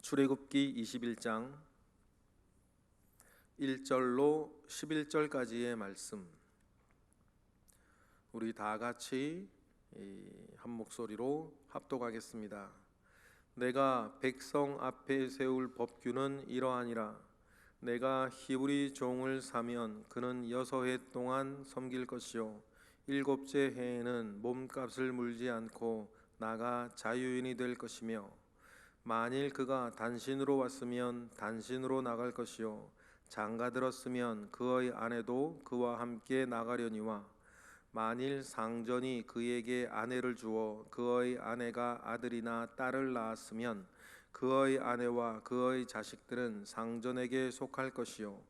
출애굽기 21장 1절로 11절까지의 말씀, 우리 다 같이 한 목소리로 합독하겠습니다. 내가 백성 앞에 세울 법규는 이러하니라. 내가 히브리 종을 사면 그는 6해 동안 섬길 것이요 7째 해에는 몸값을 물지 않고 나가 자유인이 될 것이며, 만일 그가 단신으로 왔으면 단신으로 나갈 것이요 장가들었으면 그의 아내도 그와 함께 나가려니와, 만일 상전이 그에게 아내를 주어 그의 아내가 아들이나 딸을 낳았으면 그의 아내와 그의 자식들은 상전에게 속할 것이요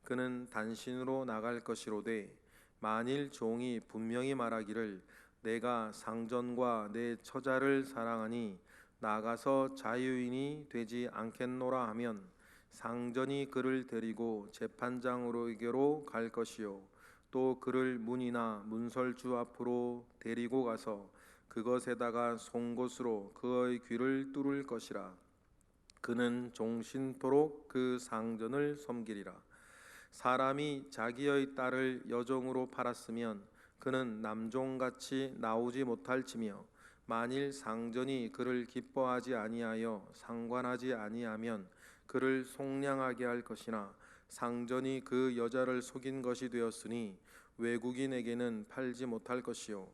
그는 단신으로 나갈 것이로되, 만일 종이 분명히 말하기를 내가 상전과 내 처자를 사랑하니 나가서 자유인이 되지 않겠노라 하면, 상전이 그를 데리고 재판장으로에게로 갈 것이요 또 그를 문이나 문설주 앞으로 데리고 가서 그것에다가 송곳으로 그의 귀를 뚫을 것이라. 그는 종신토록 그 상전을 섬기리라. 사람이 자기의 딸을 여종으로 팔았으면 그는 남종같이 나오지 못할지며, 만일 상전이 그를 기뻐하지 아니하여 상관하지 아니하면 그를 속량하게 할 것이나, 상전이 그 여자를 속인 것이 되었으니 외국인에게는 팔지 못할 것이요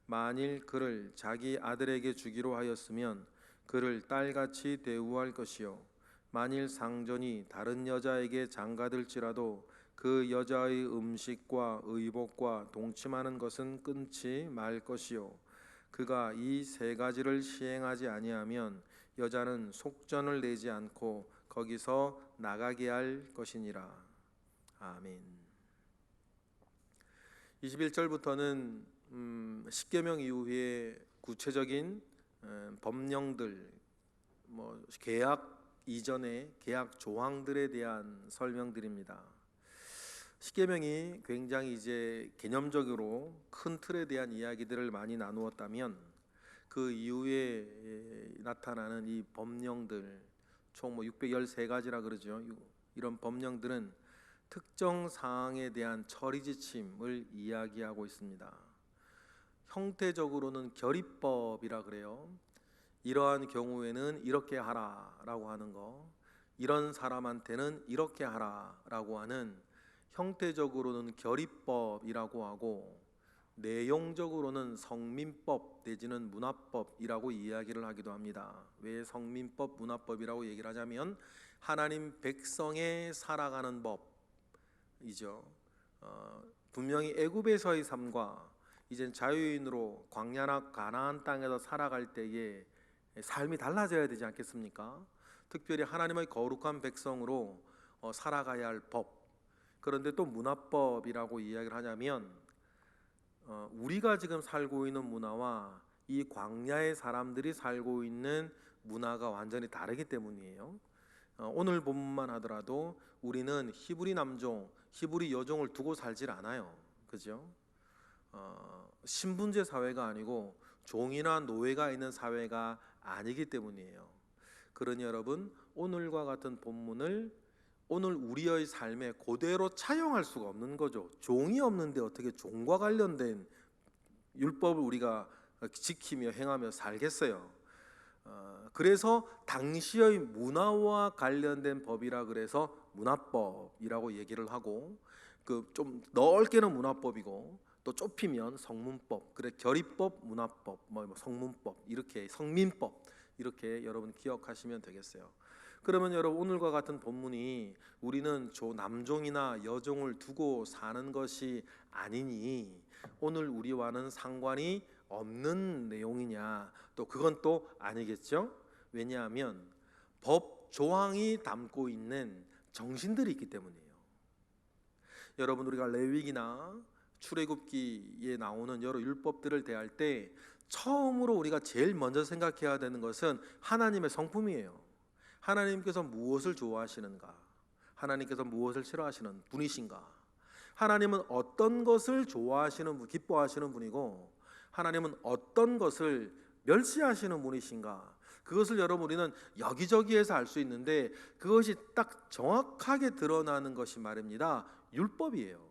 만일 그를 자기 아들에게 주기로 하였으면 그를 딸같이 대우할 것이요 만일 상전이 다른 여자에게 장가들지라도 그 여자의 음식과 의복과 동침하는 것은 끊지 말 것이요 그가 이 3가지를 시행하지 아니하면 여자는 속전을 내지 않고 거기서 나가게 할 것이니라. 아멘. 21절부터는 십계명 이후에 구체적인 법령들, 계약 이전의 계약 조항들에 대한 설명들입니다. 십계명이 굉장히 이제 개념적으로 큰 틀에 대한 이야기들을 많이 나누었다면, 그 이후에 나타나는 이 법령들, 총 613가지라 그러죠. 이런 법령들은 특정 사항에 대한 처리 지침을 이야기하고 있습니다. 형태적으로는 결의법이라 그래요. 이러한 경우에는 이렇게 하라라고 하는 거, 이런 사람한테는 이렇게 하라라고 하는, 형태적으로는 결의법이라고 하고 내용적으로는 성민법 내지는 문화법이라고 이야기를 하기도 합니다. 왜 성민법, 문화법이라고 얘기를 하냐면 하나님 백성의 살아가는 법이죠. 분명히 애굽에서의 삶과 이젠 자유인으로 광야나 가나안 땅에서 살아갈 때의 삶이 달라져야 되지 않겠습니까? 특별히 하나님의 거룩한 백성으로 살아가야 할 법. 그런데 또 문화법이라고 이야기를 하냐면 우리가 지금 살고 있는 문화와 이 광야의 사람들이 살고 있는 문화가 완전히 다르기 때문이에요. 오늘 본문만 하더라도 우리는 히브리 남종, 히브리 여종을 두고 살질 않아요. 그죠? 신분제 사회가 아니고 종이나 노예가 있는 사회가 아니기 때문이에요. 그러니 여러분, 오늘과 같은 본문을 오늘 우리의 삶에 그대로 차용할 수가 없는 거죠. 종이 없는데 어떻게 종과 관련된 율법을 우리가 지키며 행하며 살겠어요? 그래서 당시의 문화와 관련된 법이라 그래서 문화법이라고 얘기를 하고, 그 좀 넓게는 문화법이고 또 좁히면 성문법, 그래 결의법, 문화법, 성문법, 이렇게 성민법, 이렇게 여러분 기억하시면 되겠어요. 그러면 여러분, 오늘과 같은 본문이 우리는 남종이나 여종을 두고 사는 것이 아니니 오늘 우리와는 상관이 없는 내용이냐? 또 그건 또 아니겠죠? 왜냐하면 법 조항이 담고 있는 정신들이 있기 때문이에요. 여러분, 우리가 레위기나 출애굽기에 나오는 여러 율법들을 대할 때 처음으로 우리가 제일 먼저 생각해야 되는 것은 하나님의 성품이에요. 하나님께서 무엇을 좋아하시는가? 하나님께서 무엇을 싫어하시는 분이신가? 하나님은 어떤 것을 좋아하시는 분, 기뻐하시는 분이고 하나님은 어떤 것을 멸시하시는 분이신가? 그것을 여러분 우리는 여기저기에서 알 수 있는데 그것이 딱 정확하게 드러나는 것이 말입니다. 율법이에요.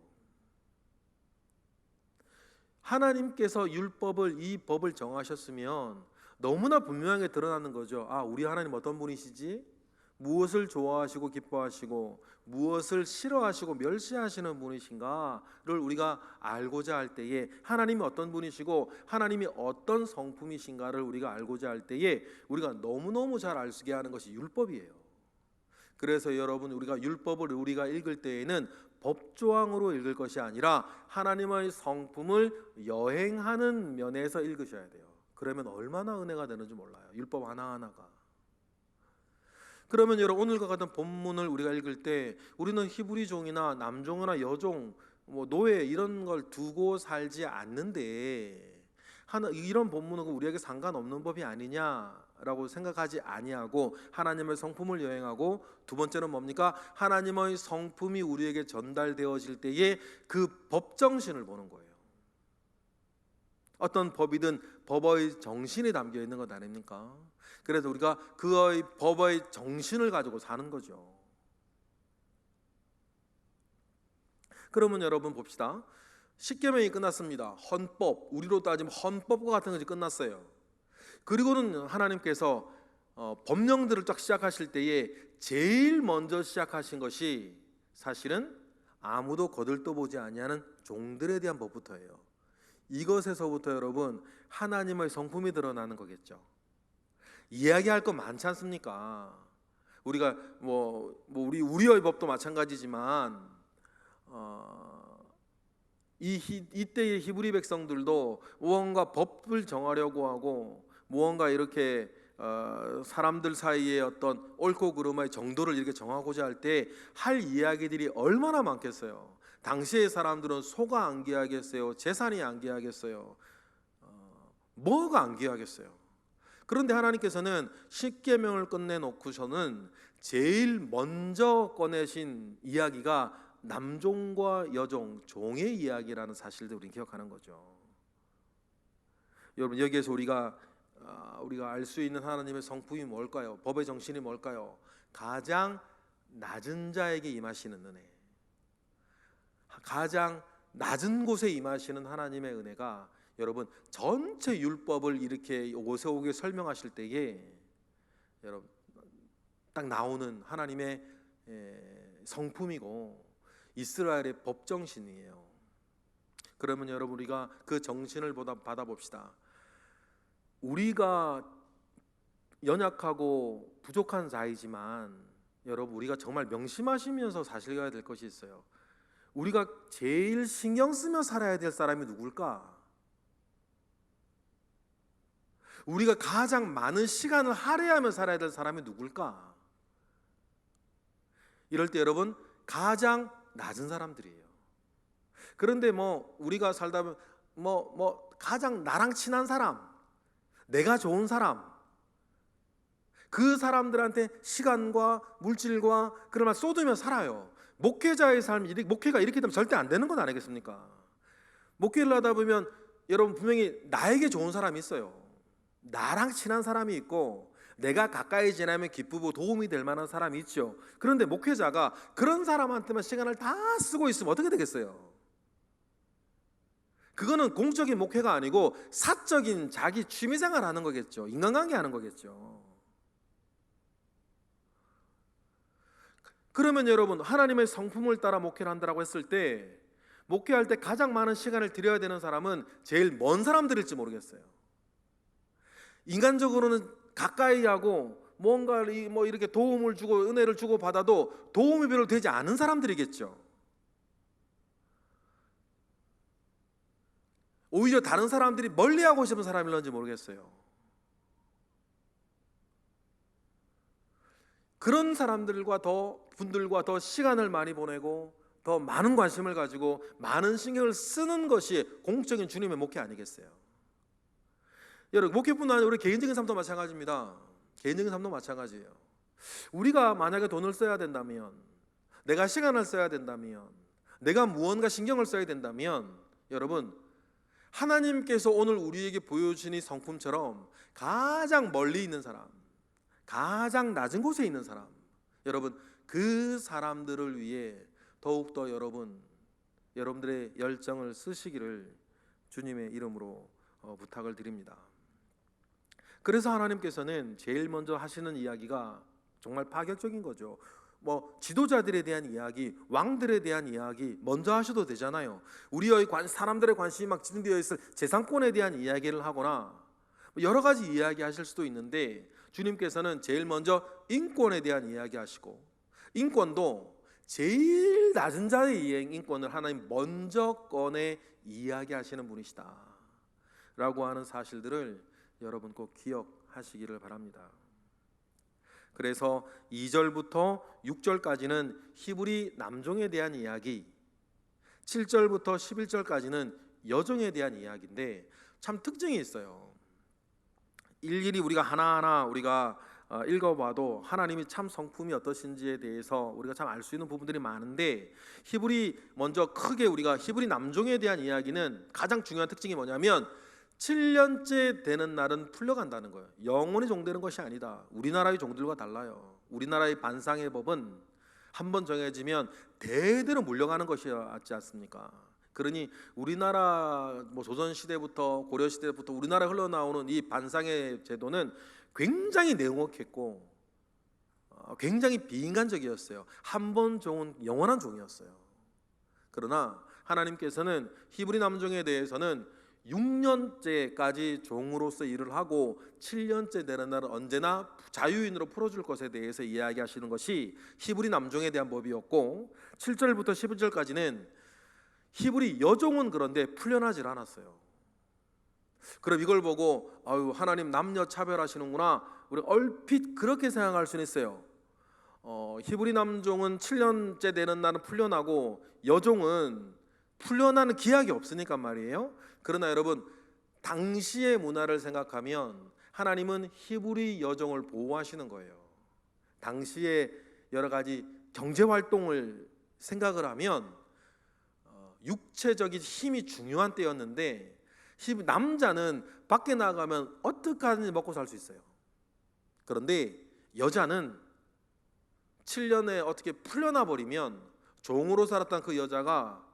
하나님께서 이 법을 정하셨으면 너무나 분명하게 드러나는 거죠. 아, 우리 하나님 어떤 분이시지? 무엇을 좋아하시고 기뻐하시고 무엇을 싫어하시고 멸시하시는 분이신가를 우리가 알고자 할 때에, 하나님이 어떤 분이시고 하나님이 어떤 성품이신가를 우리가 알고자 할 때에 우리가 너무너무 잘 알 수 있게 하는 것이 율법이에요. 그래서 여러분, 우리가 율법을 우리가 읽을 때에는 법조항으로 읽을 것이 아니라 하나님의 성품을 여행하는 면에서 읽으셔야 돼요. 그러면 얼마나 은혜가 되는지 몰라요. 율법 하나하나가. 그러면 여러분, 오늘과 같은 본문을 우리가 읽을 때 우리는 히브리 종이나 남종이나 여종, 노예 이런 걸 두고 살지 않는데 이런 본문은 우리에게 상관없는 법이 아니냐라고 생각하지 아니하고 하나님의 성품을 여행하고, 두 번째는 뭡니까? 하나님의 성품이 우리에게 전달되어질 때에 그 법정신을 보는 거예요. 어떤 법이든 법의 정신이 담겨 있는 것 아닙니까? 그래서 우리가 그의 법의 정신을 가지고 사는 거죠. 그러면 여러분 봅시다. 십계명이 끝났습니다. 헌법, 우리로 따지면 헌법과 같은 것이 끝났어요. 그리고는 하나님께서 법령들을 쫙 시작하실 때에 제일 먼저 시작하신 것이 사실은 아무도 거들떠보지 아니하는 종들에 대한 법부터예요. 이것에서부터 여러분 하나님의 성품이 드러나는 거겠죠. 이야기할 거 많지 않습니까? 우리가 우리의 법도 마찬가지지만 이때의 히브리 백성들도 무언가 법을 정하려고 하고 무언가 이렇게 사람들 사이에 어떤 옳고 그름의 정도를 이렇게 정하고자 할 때 할 이야기들이 얼마나 많겠어요. 당시의 사람들은 소가 안 귀하겠어요? 재산이 안 귀하겠어요? 뭐가 안 귀하겠어요? 그런데 하나님께서는 십계명을 끝내놓고서는 제일 먼저 꺼내신 이야기가 남종과 여종, 종의 이야기라는 사실을 우리는 기억하는 거죠. 여러분, 여기에서 우리가 알 수 있는 하나님의 성품이 뭘까요? 법의 정신이 뭘까요? 가장 낮은 자에게 임하시는 은혜, 가장 낮은 곳에 임하시는 하나님의 은혜가 여러분 전체 율법을 이렇게 오세오게 설명하실 때에 여러분 딱 나오는 하나님의 성품이고 이스라엘의 법정신이에요. 그러면 여러분 우리가 그 정신을 받아봅시다. 우리가 연약하고 부족한 자이지만 여러분 우리가 정말 명심하시면서 사실가야 될 것이 있어요. 우리가 제일 신경 쓰며 살아야 될 사람이 누굴까? 우리가 가장 많은 시간을 할애하며 살아야 될 사람이 누굴까? 이럴 때 여러분 가장 낮은 사람들이에요. 그런데 우리가 살다 보면 가장 나랑 친한 사람, 내가 좋은 사람, 그 사람들한테 시간과 물질과 그런 말 쏟으며 살아요. 목회자의 삶이 목회가 이렇게 되면 절대 안 되는 건 아니겠습니까? 목회를 하다 보면 여러분 분명히 나에게 좋은 사람이 있어요. 나랑 친한 사람이 있고 내가 가까이 지나면 기쁘고 도움이 될 만한 사람이 있죠. 그런데 목회자가 그런 사람한테만 시간을 다 쓰고 있으면 어떻게 되겠어요? 그거는 공적인 목회가 아니고 사적인 자기 취미생활 하는 거겠죠. 인간관계 하는 거겠죠. 그러면 여러분 하나님의 성품을 따라 목회를 한다고 했을 때 목회할 때 가장 많은 시간을 들여야 되는 사람은 제일 먼 사람들일지 모르겠어요. 인간적으로는 가까이 하고 뭔가 이렇게 도움을 주고 은혜를 주고 받아도 도움이 별로 되지 않은 사람들이겠죠. 오히려 다른 사람들이 멀리하고 싶은 사람일런지 모르겠어요. 그런 사람들과 분들과 더 시간을 많이 보내고 더 많은 관심을 가지고 많은 신경을 쓰는 것이 공적인 주님의 목회 아니겠어요? 여러분 목회뿐만 아니라 우리 개인적인 삶도 마찬가지입니다. 개인적인 삶도 마찬가지예요. 우리가 만약에 돈을 써야 된다면, 내가 시간을 써야 된다면, 내가 무언가 신경을 써야 된다면 여러분 하나님께서 오늘 우리에게 보여주신 이 성품처럼 가장 멀리 있는 사람, 가장 낮은 곳에 있는 사람, 여러분 그 사람들을 위해 더욱더 여러분들의 열정을 쓰시기를 주님의 이름으로 부탁을 드립니다. 그래서 하나님께서는 제일 먼저 하시는 이야기가 정말 파격적인 거죠. 지도자들에 대한 이야기, 왕들에 대한 이야기 먼저 하셔도 되잖아요. 우리의 사람들의 관심이 막 집중되어 있을 재산권에 대한 이야기를 하거나 여러 가지 이야기 하실 수도 있는데, 주님께서는 제일 먼저 인권에 대한 이야기 하시고, 인권도 제일 낮은 자의 인권을 하나님 먼저 꺼내 이야기하시는 분이시다 라고 하는 사실들을 여러분 꼭 기억하시기를 바랍니다. 그래서 2절부터 6절까지는 히브리 남종에 대한 이야기, 7절부터 11절까지는 여종에 대한 이야기인데 참 특징이 있어요. 일일이 우리가 하나하나 우리가 읽어봐도 하나님이 참 성품이 어떠신지에 대해서 우리가 참 알 수 있는 부분들이 많은데, 먼저 크게 우리가 히브리 남종에 대한 이야기는 가장 중요한 특징이 뭐냐면 7년째 되는 날은 풀려간다는 거예요. 영원히 종되는 것이 아니다. 우리나라의 종들과 달라요. 우리나라의 반상의 법은 한번 정해지면 대대로 물려가는 것이지 않습니까? 그러니 우리나라 조선시대부터 고려시대부터 우리나라에 흘러나오는 이 반상의 제도는 굉장히 냉혹했고 굉장히 비인간적이었어요. 한 번 종은 영원한 종이었어요. 그러나 하나님께서는 히브리 남종에 대해서는 6년째까지 종으로서 일을 하고 7년째 되는 날은 언제나 자유인으로 풀어줄 것에 대해서 이야기하시는 것이 히브리 남종에 대한 법이었고, 7절부터 11절까지는 히브리 여종은 그런데 풀려나질 않았어요. 그럼 이걸 보고 하나님 남녀 차별하시는구나, 우리 얼핏 그렇게 생각할 수는 있어요. 히브리 남종은 7년째 되는 날은 풀려나고 여종은 풀려나는 기약이 없으니까 말이에요. 그러나 여러분, 당시의 문화를 생각하면 하나님은 히브리 여종을 보호하시는 거예요. 당시의 여러 가지 경제 활동을 생각을 하면 육체적인 힘이 중요한 때였는데, 남자는 밖에 나가면 어떻게 하든지 먹고 살 수 있어요. 그런데 여자는 7년에 어떻게 풀려나 버리면 종으로 살았던 그 여자가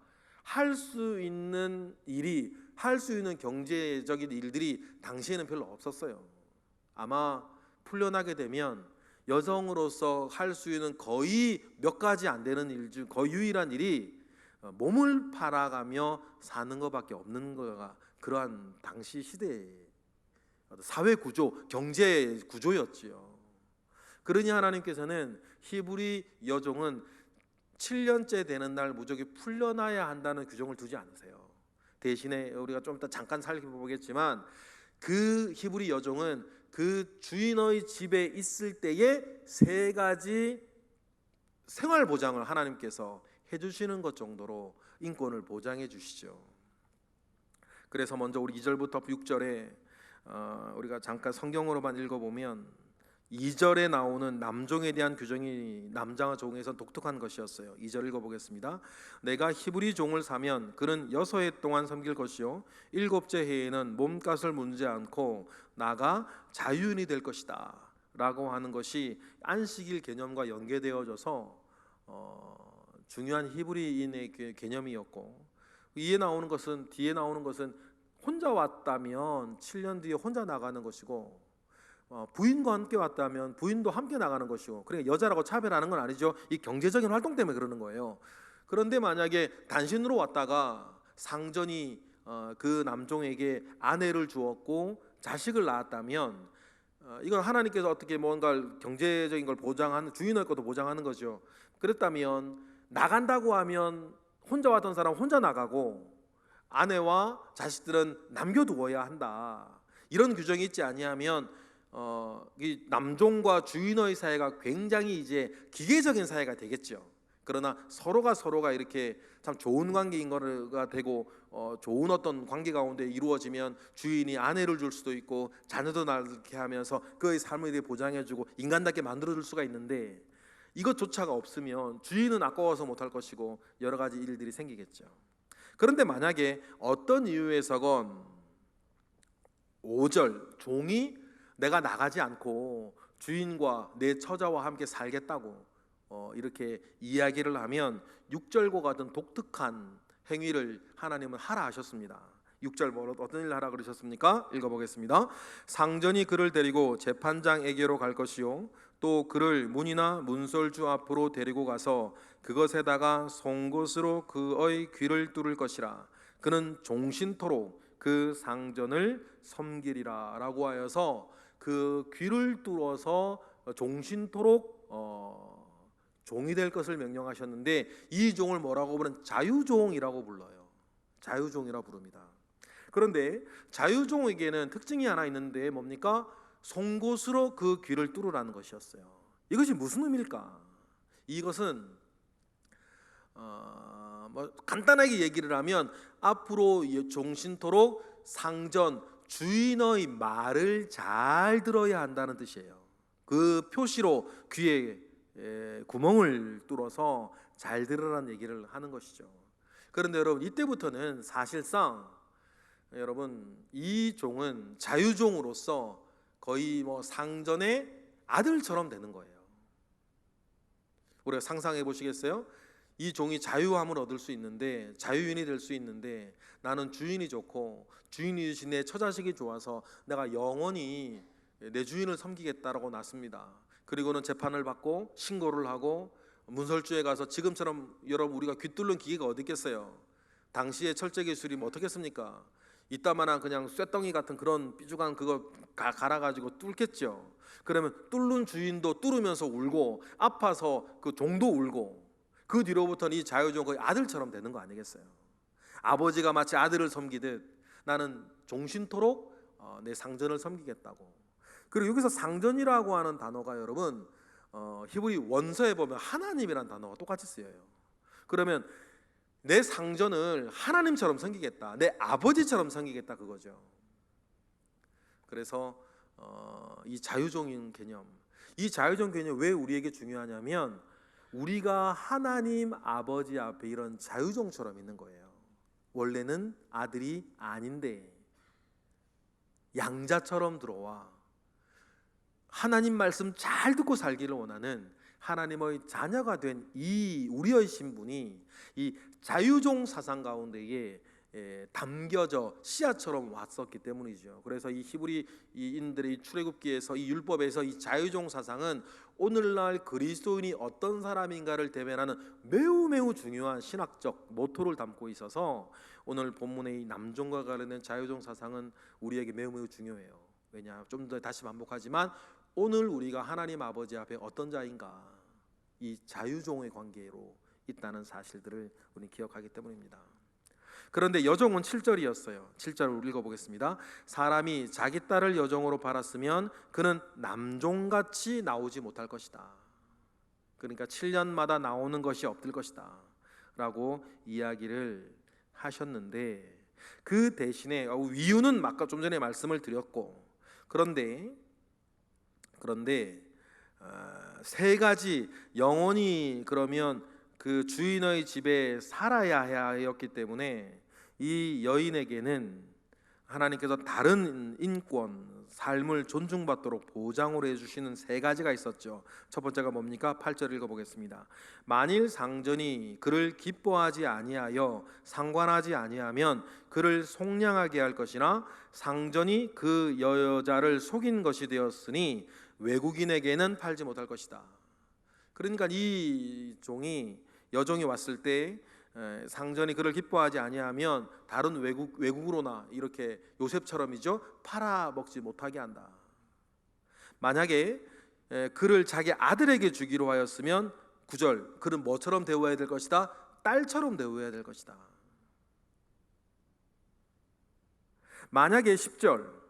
할 수 있는 일이, 할 수 있는 경제적인 일들이 당시에는 별로 없었어요. 아마 풀려나게 되면 여성으로서 할 수 있는 거의 몇 가지 안 되는 일 중 거의 유일한 일이 몸을 팔아가며 사는 것밖에 없는 거가 그러한 당시 시대의 사회 구조, 경제 구조였지요. 그러니 하나님께서는 히브리 여종은 7년째 되는 날 무조건 풀려나야 한다는 규정을 두지 않으세요. 대신에 우리가 좀 이따 잠깐 살펴보겠지만 그 히브리 여종은 그 주인의 집에 있을 때에 3가지 생활 보장을 하나님께서 해주시는 것 정도로 인권을 보장해 주시죠. 그래서 먼저 우리 2절부터 6절에 우리가 잠깐 성경으로만 읽어보면 2절에 나오는 남종에 대한 규정이 남자와 종에서 독특한 것이었어요. 2절 읽어보겠습니다. 내가 히브리 종을 사면 그는 6해 동안 섬길 것이요 7째 해에는 몸값을 물지 않고 나가 자유인이 될 것이다 라고 하는 것이 안식일 개념과 연계되어져서 중요한 히브리인의 개념이었고, 뒤에 나오는 것은 혼자 왔다면 7년 뒤에 혼자 나가는 것이고, 부인과 함께 왔다면 부인도 함께 나가는 것이고, 그러니까 여자라고 차별하는 건 아니죠. 이 경제적인 활동 때문에 그러는 거예요. 그런데 만약에 단신으로 왔다가 상전이 그 남종에게 아내를 주었고 자식을 낳았다면 이건 하나님께서 어떻게 뭔가 경제적인 걸 보장하는, 주인의 것도 보장하는 거죠. 그랬다면 나간다고 하면 혼자 왔던 사람 혼자 나가고 아내와 자식들은 남겨두어야 한다, 이런 규정이 있지 아니하면 이 남종과 주인의 사이가 굉장히 이제 기계적인 사이가 되겠죠. 그러나 서로가 이렇게 참 좋은 관계인 거가 되고 좋은 어떤 관계 가운데 이루어지면 주인이 아내를 줄 수도 있고 자녀도 낳게 하면서 그의 삶을 대해 보장해주고 인간답게 만들어줄 수가 있는데, 이것조차가 없으면 주인은 아까워서 못할 것이고 여러 가지 일들이 생기겠죠. 그런데 만약에 어떤 이유에서건 5절 종이 내가 나가지 않고 주인과 내 처자와 함께 살겠다고 이렇게 이야기를 하면 6절과 같은 독특한 행위를 하나님은 하라 하셨습니다. 6절 어떤 일을 하라 그러셨습니까? 읽어보겠습니다. 상전이 그를 데리고 재판장에게로 갈 것이요 또 그를 문이나 문설주 앞으로 데리고 가서 그것에다가 송곳으로 그의 귀를 뚫을 것이라. 그는 종신토록 그 상전을 섬기리라 라고 하여서 그 귀를 뚫어서 종신토록 종이 될 것을 명령하셨는데, 이 종을 뭐라고 부르는? 자유종이라고 불러요. 자유종이라고 부릅니다. 그런데 자유종에게는 특징이 하나 있는데 뭡니까? 송곳으로 그 귀를 뚫으라는 것이었어요. 이것이 무슨 의미일까? 이것은 간단하게 얘기를 하면 앞으로 종신토록 상전 주인의 말을 잘 들어야 한다는 뜻이에요. 그 표시로 귀에 구멍을 뚫어서 잘 들으라는 얘기를 하는 것이죠. 그런데 여러분, 이때부터는 사실상 여러분 이 종은 자유종으로서 거의 상전의 아들처럼 되는 거예요. 우리가 상상해 보시겠어요? 이 종이 자유함을 얻을 수 있는데, 자유인이 될 수 있는데, 나는 주인이 좋고 주인이 주신 내 처자식이 좋아서 내가 영원히 내 주인을 섬기겠다라고 났습니다. 그리고는 재판을 받고 신고를 하고 문설주에 가서, 지금처럼 여러분 우리가 귀 뚫는 기계가 어디 있겠어요? 당시의 철제 기술이 어떻겠습니까? 이따만한 그냥 쇠덩이 같은 그런 삐죽한 그거 갈아가지고 뚫겠죠. 그러면 뚫는 주인도 뚫으면서 울고 아파서 그 종도 울고, 그 뒤로부터는 이 자유종은 거의 아들처럼 되는 거 아니겠어요? 아버지가 마치 아들을 섬기듯 나는 종신토록 내 상전을 섬기겠다고. 그리고 여기서 상전이라고 하는 단어가 여러분 히브리 원서에 보면 하나님이라는 단어가 똑같이 쓰여요. 그러면 내 상전을 하나님처럼 섬기겠다, 내 아버지처럼 섬기겠다, 그거죠. 그래서 이 자유종인 개념, 이 자유종 개념이 왜 우리에게 중요하냐면, 우리가 하나님 아버지 앞에 이런 자유종처럼 있는 거예요. 원래는 아들이 아닌데 양자처럼 들어와 하나님 말씀 잘 듣고 살기를 원하는 하나님의 자녀가 된 이 우리의 신분이 이 자유종 사상 가운데에 담겨져 씨앗처럼 왔었기 때문이죠. 그래서 이 히브리인들의 출애굽기에서, 이 율법에서 이 자유종 사상은 오늘날 그리스도인이 어떤 사람인가를 대변하는 매우 중요한 신학적 모토를 담고 있어서 오늘 본문의 이 남종과 관련된 자유종 사상은 우리에게 매우 중요해요. 왜냐? 좀 더 다시 반복하지만 오늘 우리가 하나님 아버지 앞에 어떤 자인가, 이 자유종의 관계로 있다는 사실들을 우리 기억하기 때문입니다. 그런데 여종은 7절이었어요. 7절을 읽어보겠습니다. 사람이 자기 딸을 여종으로 팔았으면 그는 남종같이 나오지 못할 것이다. 그러니까 7년마다 나오는 것이 없을 것이다 라고 이야기를 하셨는데, 그 대신에 이유는 아까 좀 전에 말씀을 드렸고, 그런데 세 가지, 영원히 그러면 그 주인의 집에 살아야 하였기 때문에 이 여인에게는 하나님께서 다른 인권, 삶을 존중받도록 보장으로 해주시는 세 가지가 있었죠. 첫 번째가 뭡니까? 8절 읽어보겠습니다. 만일 상전이 그를 기뻐하지 아니하여 상관하지 아니하면 그를 속량하게 할 것이나 상전이 그 여자를 속인 것이 되었으니 외국인에게는 팔지 못할 것이다. 그러니까 이 종이, 여종이 왔을 때 상전이 그를 기뻐하지 아니하면 다른 외국으로나 이렇게 요셉처럼이죠, 팔아먹지 못하게 한다. 만약에 그를 자기 아들에게 주기로 하였으면 9절, 그는 뭐처럼 대우해야 될 것이다? 딸처럼 대우해야 될 것이다. 만약에 10절,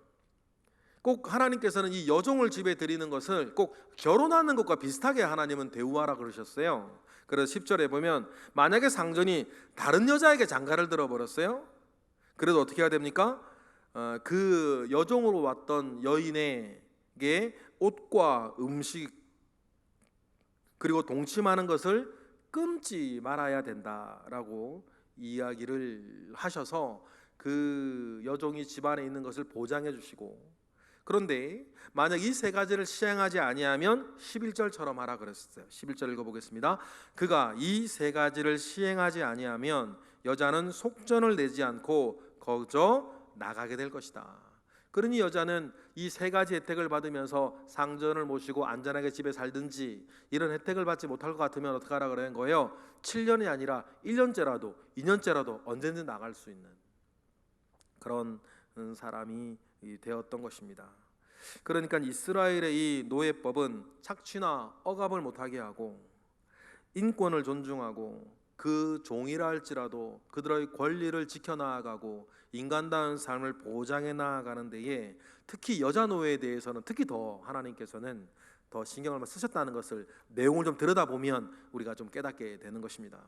꼭 하나님께서는 이 여종을 집에 들이는 것을 꼭 결혼하는 것과 비슷하게 하나님은 대우하라 그러셨어요. 그래서 10절에 보면 만약에 상전이 다른 여자에게 장가를 들어버렸어요. 그래도 어떻게 해야 됩니까? 그 여종으로 왔던 여인에게 옷과 음식 그리고 동침하는 것을 끊지 말아야 된다라고 이야기를 하셔서 그 여종이 집안에 있는 것을 보장해 주시고, 그런데 만약 이 세 가지를 시행하지 아니하면 11절처럼 하라 그랬어요. 11절 읽어보겠습니다. 그가 이 세 가지를 시행하지 아니하면 여자는 속전을 내지 않고 거저 나가게 될 것이다. 그러니 여자는 이 세 가지 혜택을 받으면서 상전을 모시고 안전하게 집에 살든지 이런 혜택을 받지 못할 것 같으면 어떻게 하라 그러는 거예요? 7년이 아니라 1년째라도 2년째라도 언제든 나갈 수 있는 그런 사람이 되었던 것입니다. 그러니까 이스라엘의 이 노예법은 착취나 억압을 못하게 하고 인권을 존중하고 그 종이라 할지라도 그들의 권리를 지켜나가고 인간다운 삶을 보장해 나가는 데에 특히 여자 노예에 대해서는 특히 더 하나님께서는 더 신경을 쓰셨다는 것을 내용을 좀 들여다보면 우리가 좀 깨닫게 되는 것입니다.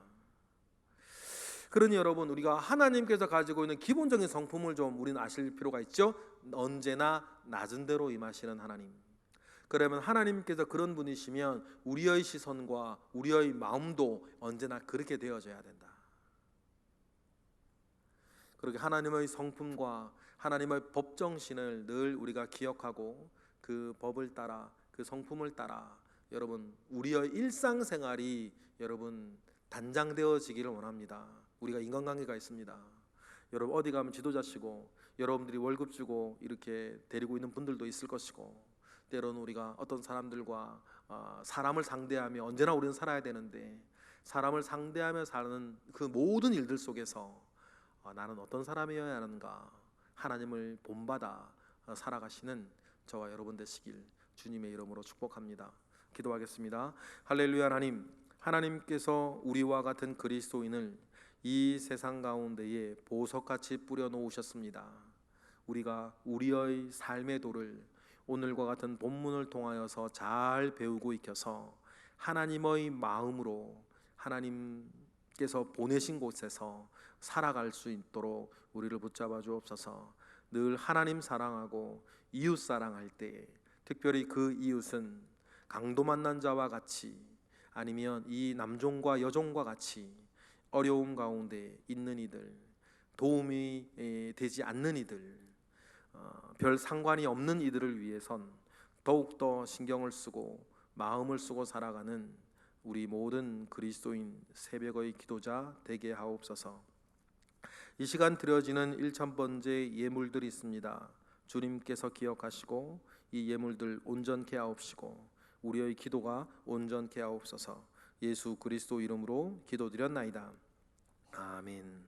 그러니 여러분, 우리가 하나님께서 가지고 있는 기본적인 성품을 좀 우리는 아실 필요가 있죠. 언제나 낮은 대로 임하시는 하나님. 그러면 하나님께서 그런 분이시면 우리의 시선과 우리의 마음도 언제나 그렇게 되어져야 된다. 그렇게 하나님의 성품과 하나님의 법정신을 늘 우리가 기억하고 그 법을 따라 그 성품을 따라 여러분 우리의 일상생활이 여러분 단장되어지기를 원합니다. 우리가 인간관계가 있습니다. 여러분 어디 가면 지도자시고 여러분들이 월급 주고 이렇게 데리고 있는 분들도 있을 것이고 때로는 우리가 어떤 사람들과 사람을 상대하며 언제나 우리는 살아야 되는데 사람을 상대하며 사는 그 모든 일들 속에서 나는 어떤 사람이어야 하는가 하나님을 본받아 살아가시는 저와 여러분 되시길 주님의 이름으로 축복합니다. 기도하겠습니다. 할렐루야. 하나님, 하나님께서 우리와 같은 그리스도인을 이 세상 가운데에 보석같이 뿌려 놓으셨습니다. 우리가 우리의 삶의 도를 오늘과 같은 본문을 통하여서 잘 배우고 익혀서 하나님의 마음으로 하나님께서 보내신 곳에서 살아갈 수 있도록 우리를 붙잡아 주옵소서. 늘 하나님 사랑하고 이웃 사랑할 때 특별히 그 이웃은 강도 만난 자와 같이 아니면 이 남종과 여종과 같이 어려움 가운데 있는 이들, 도움이 되지 않는 이들, 별 상관이 없는 이들을 위해선 더욱더 신경을 쓰고 마음을 쓰고 살아가는 우리 모든 그리스도인 새벽의 기도자 되게 하옵소서. 이 시간 드려지는 1000번째 예물들이 있습니다. 주님께서 기억하시고 이 예물들 온전케 하옵시고 우리의 기도가 온전케 하옵소서. 예수 그리스도 이름으로 기도드렸나이다. 아멘.